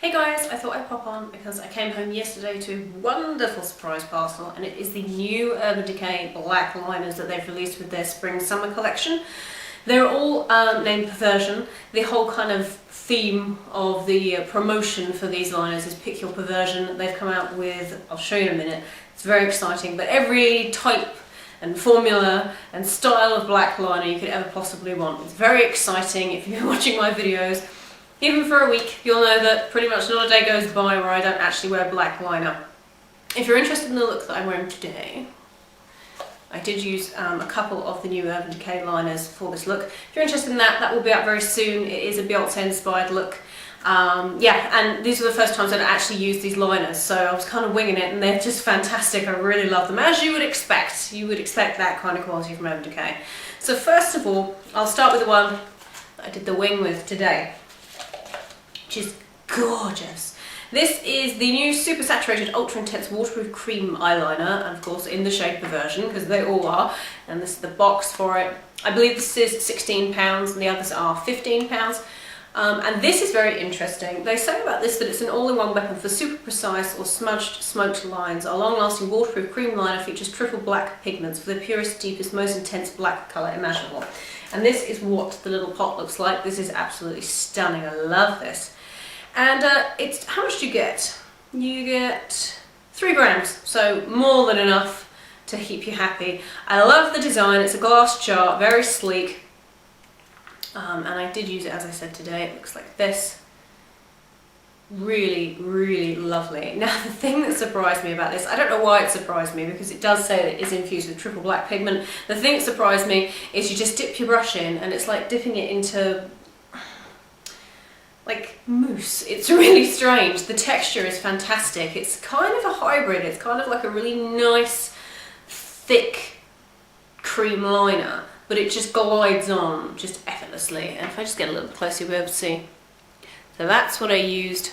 Hey guys, I thought I'd pop on because I came home yesterday to a wonderful surprise parcel, and it is the new Urban Decay black liners that they've released with their spring-summer collection. They're all named Perversion. The whole kind of theme of the promotion for these liners is pick your perversion. They've come out with, I'll show you in a minute, it's very exciting, but every type and formula and style of black liner you could ever possibly want. It's very exciting. If you've been watching my videos, even for a week, you'll know that pretty much not a day goes by where I don't actually wear black liner. If you're interested in the look that I'm wearing today, I did use a couple of the new Urban Decay liners for this look. If you're interested in that, that will be out very soon. It is a Beyonce inspired look. Yeah, and these were the first times I'd actually used these liners, so I was kind of winging it, and they're just fantastic. I really love them, as you would expect. You would expect that kind of quality from Urban Decay. So first of all, I'll start with the one that I did the wing with today, which is gorgeous. This is the new Supersaturated Ultra Intense Waterproof Cream Eyeliner, and of course in the shade Perversion, because they all are, and this is the box for it. I believe this is £16 and the others are £15. And this is very interesting. They say about this that it's an all-in-one weapon for super precise or smudged, smoked lines. A long-lasting waterproof cream liner features triple black pigments for the purest, deepest, most intense black colour imaginable. And this is what the little pot looks like. This is absolutely stunning. I love this. And it's, how much do you get? You get 3 grams, so more than enough to keep you happy. I love the design. It's a glass jar, very sleek. And I did use it, as I said, today. It looks like this. Really, really lovely. Now, the thing that surprised me about this, I don't know why it surprised me, because it does say that it is infused with triple black pigment. The thing that surprised me is you just dip your brush in, and it's like dipping it into like mousse. It's really strange. The texture is fantastic. It's kind of a hybrid. It's kind of like a really nice, thick cream liner, but it just glides on just effortlessly. And if I just get a little closer, you'll be able to see. So that's what I used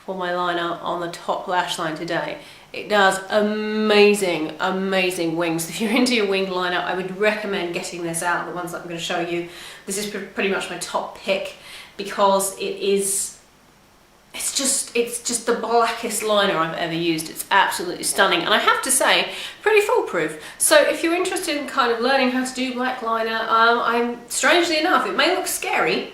for my liner on the top lash line today. It does amazing, amazing wings. If you're into your winged liner, I would recommend getting this out, the ones that I'm going to show you. This is pretty much my top pick, because it's just the blackest liner I've ever used. It's absolutely stunning, and I have to say, pretty foolproof. So if you're interested in kind of learning how to do black liner, I'm strangely enough, it may look scary,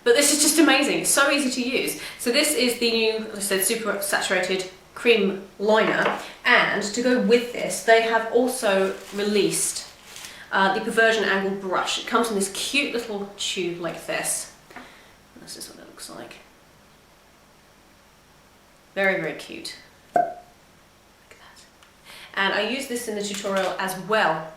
but this is just amazing. It's so easy to use. So this is the new, as I said, super saturated cream liner, and to go with this, they have also released the Perversion angle brush. It comes in this cute little tube like this. This is what it looks like. Very, very cute. Look at that. And I use this in the tutorial as well.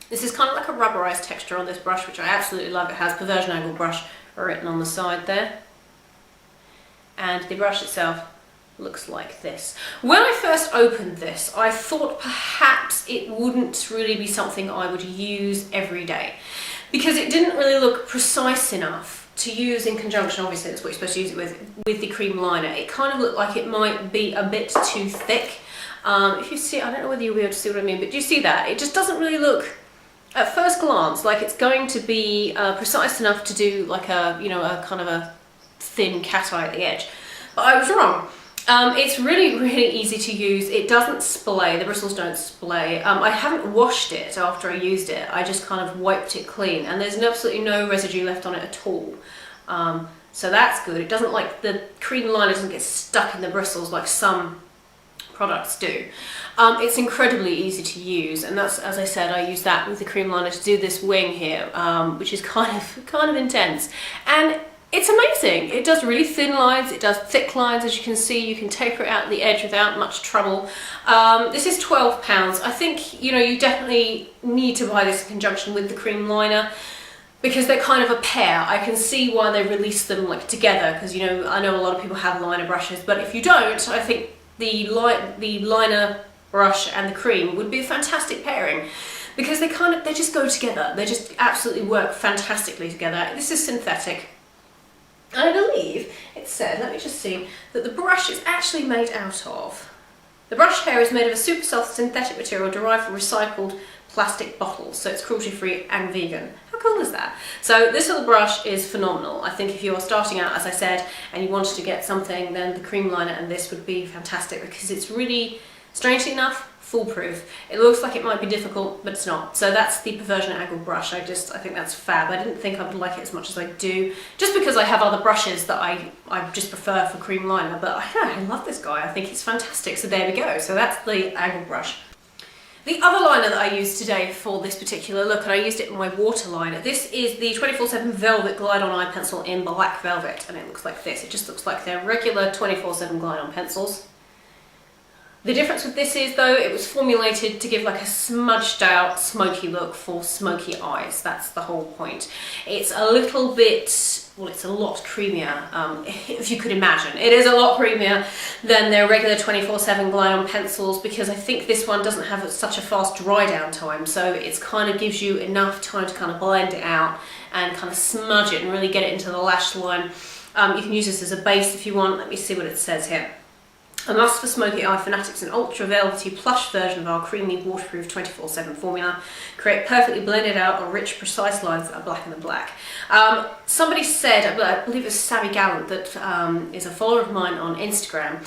This is kind of like a rubberized texture on this brush, which I absolutely love. It has Perversion angle brush written on the side there. And the brush itself looks like this. When I first opened this, I thought perhaps it wouldn't really be something I would use every day, because it didn't really look precise enough to use in conjunction. Obviously that's what you're supposed to use it with the cream liner. It kind of looked like it might be a bit too thick. If you see, I don't know whether you'll be able to see what I mean, but do you see that? It just doesn't really look, at first glance, like it's going to be precise enough to do like a, you know, a kind of a thin cat eye at the edge. But I was wrong. It's really, really easy to use. It doesn't splay, the bristles don't splay. I haven't washed it after I used it. I just kind of wiped it clean, and there's absolutely no residue left on it at all. So that's good. It doesn't, like, the cream liner doesn't get stuck in the bristles like some products do. It's incredibly easy to use, and that's, as I said, I use that with the cream liner to do this wing here, which is kind of intense. And it's amazing. It does really thin lines, it does thick lines, as you can see. You can taper it out the edge without much trouble. This is £12. I think, you know, you definitely need to buy this in conjunction with the cream liner, because they're kind of a pair. I can see why they release them like together, because, you know, I know a lot of people have liner brushes, but if you don't, I think the liner brush and the cream would be a fantastic pairing, because they just go together. They just absolutely work fantastically together. This is synthetic. I believe it said, let me just see, that the brush is actually made out of, the brush hair is made of a super soft synthetic material derived from recycled plastic bottles, so it's cruelty free and vegan. How cool is that? So this little brush is phenomenal. I think if you are starting out, as I said, and you wanted to get something, then the cream liner and this would be fantastic because it's really, strangely enough, foolproof. It looks like it might be difficult, but it's not. So that's the Perversion angle brush. I think that's fab. I didn't think I would like it as much as I do, just because I have other brushes that I just prefer for cream liner, but I love this guy. I think he's fantastic. So there we go. So that's the angle brush. The other liner that I used today for this particular look, and I used it in my water liner, this is the 24/7 Velvet Glide On Eye Pencil in Black Velvet, and it looks like this. It just looks like their regular 24/7 Glide On pencils. The difference with this is, though, it was formulated to give like a smudged out, smoky look for smoky eyes. That's the whole point. It's a little bit, well, it's a lot creamier, if you could imagine. It is a lot creamier than their regular 24/7 Glide On pencils, because I think this one doesn't have such a fast dry down time, so it kind of gives you enough time to kind of blend it out and kind of smudge it and really get it into the lash line. You can use this as a base if you want. Let me see what it says here. A must for smoky eye fanatics, an ultra velvety plush version of our creamy waterproof 24/7 formula. Create perfectly blended out or rich precise lines that are blacker than black. Somebody said, I believe it was Sammy Gallant, that is a follower of mine on Instagram.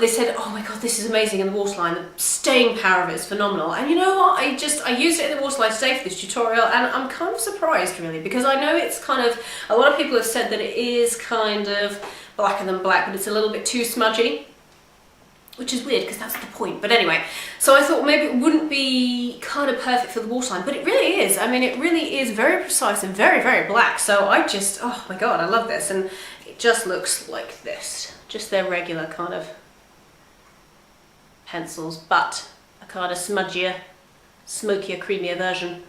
They said, oh my god, this is amazing in the waterline. The staying power of it is phenomenal. And you know what, I used it in the waterline today for this tutorial, and I'm kind of surprised really, because I know it's kind of, a lot of people have said that it is kind of blacker than black, but it's a little bit too smudgy. Which is weird because that's the point, but anyway. So I thought maybe it wouldn't be kind of perfect for the waterline, but it really is. I mean, it really is very precise and very, very black. So I just, oh my god, I love this. And it just looks like this. Just their regular kind of pencils, but a kind of smudgier, smokier, creamier version.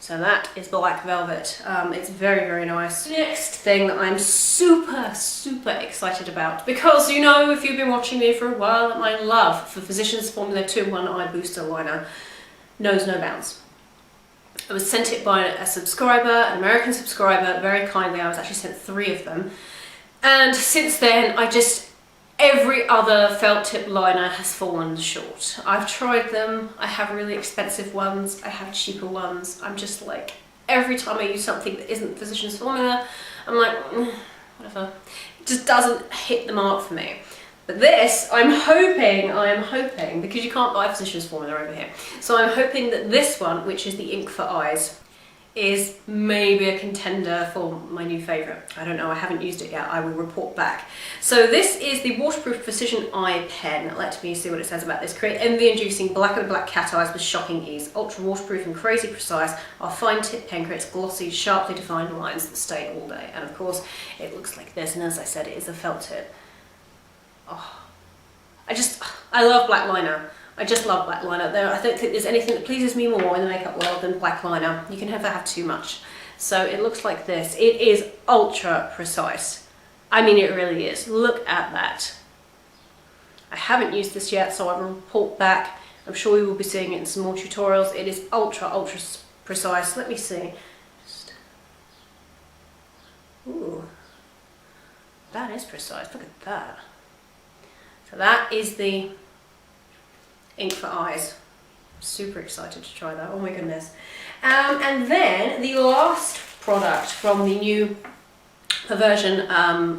So that is Black Velvet. It's very, very nice. Next thing that I'm super, super excited about, because you know, if you've been watching me for a while, that my love for Physicians Formula 2-in-1 Eye Booster Liner knows no bounds. I was sent it by a subscriber, an American subscriber, very kindly. I was actually sent 3 of them. And since then, every other felt tip liner has fallen short. I've tried them, I have really expensive ones, I have cheaper ones. I'm just like, every time I use something that isn't Physicians Formula, I'm like, whatever. It just doesn't hit the mark for me. But this, I am hoping, because you can't buy Physicians Formula over here, so I'm hoping that this one, which is the Ink for Eyes, is maybe a contender for my new favourite. I don't know, I haven't used it yet, I will report back. So this is the Waterproof Precision Eye Pen. Let me see what it says about this. Create envy-inducing black and black cat eyes with shocking ease. Ultra waterproof and crazy precise, our fine tip pen creates glossy, sharply defined lines that stay all day. And of course, it looks like this, and as I said, it is a felt tip. Oh, I love black liner. I just love black liner. I don't think there's anything that pleases me more in the makeup world than black liner. You can never have too much. So it looks like this. It is ultra precise. I mean, it really is. Look at that. I haven't used this yet, so I will report back. I'm sure we will be seeing it in some more tutorials. It is ultra, ultra precise. Let me see. Ooh, that is precise. Look at that. So that is the Ink for Eyes. Super excited to try that. Oh my goodness. And then the last product from the new Perversion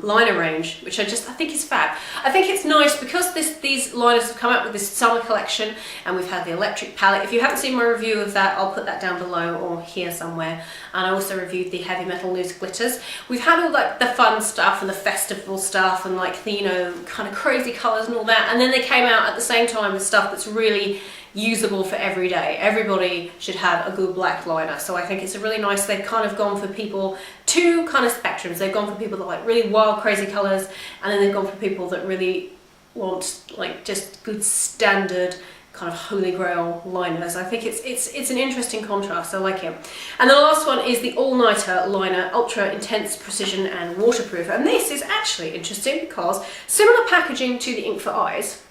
liner range, which I think is fab. I think it's nice because these liners have come out with this summer collection, and we've had the electric palette. If you haven't seen my review of that, I'll put that down below or here somewhere. And I also reviewed the heavy metal loose glitters. We've had all like the fun stuff and the festival stuff and like the, you know, kind of crazy colours and all that, and then they came out at the same time with stuff that's really usable for every day. Everybody should have a good black liner. So I think it's a really nice, they've kind of gone for people, 2 kind of spectrums. They've gone for people that like really wild, crazy colours, and then they've gone for people that really want like just good standard kind of holy grail liners. I think it's an interesting contrast. I like it. And the last one is the all-nighter liner, ultra intense precision and waterproof. And this is actually interesting because similar packaging to the Ink for Eyes,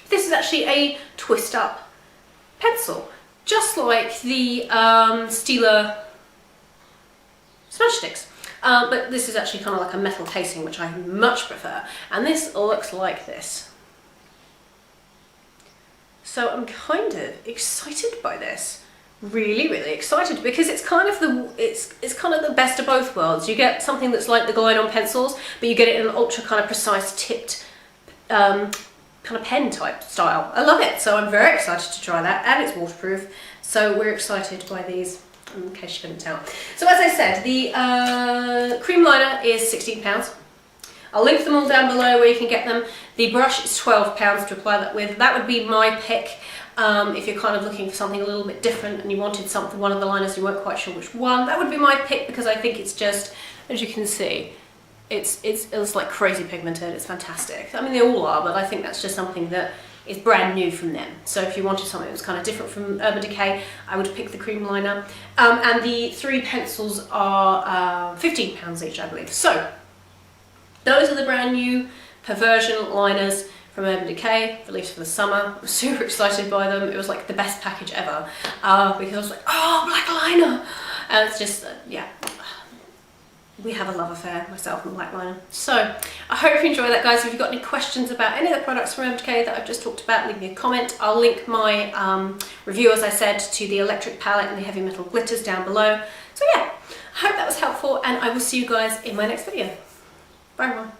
this is actually a twist up pencil, just like the Stila smudge sticks. But this is actually kind of like a metal casing, which I much prefer. And this looks like this. So I'm kind of excited by this. really excited because it's kind of the best of both worlds. You get something that's like the glide-on pencils, but you get it in an ultra kind of precise tipped kind of pen type style. I love it, so I'm very excited to try that, and it's waterproof, so we're excited by these, in case you couldn't tell. So as I said, the cream liner is £16. I'll link them all down below where you can get them. The brush is £12 to apply that with. That would be my pick if you're kind of looking for something a little bit different and you wanted something, one of the liners, you weren't quite sure which one. That would be my pick because I think it's just, as you can see, it's like crazy pigmented. It's fantastic. I mean, they all are, but I think that's just something that is brand new from them. So if you wanted something that's kind of different from Urban Decay, I would pick the cream liner. And the 3 pencils are £15 each, I believe. So those are the brand new Perversion liners from Urban Decay, released for the summer. I was super excited by them. It was like the best package ever because I was like, oh, black liner! And it's just, yeah, we have a love affair, myself and black liner. So I hope you enjoy that, guys. If you've got any questions about any of the products from Urban Decay that I've just talked about, leave me a comment. I'll link my review, as I said, to the electric palette and the heavy metal glitters down below. So yeah, I hope that was helpful, and I will see you guys in my next video. Bye everyone.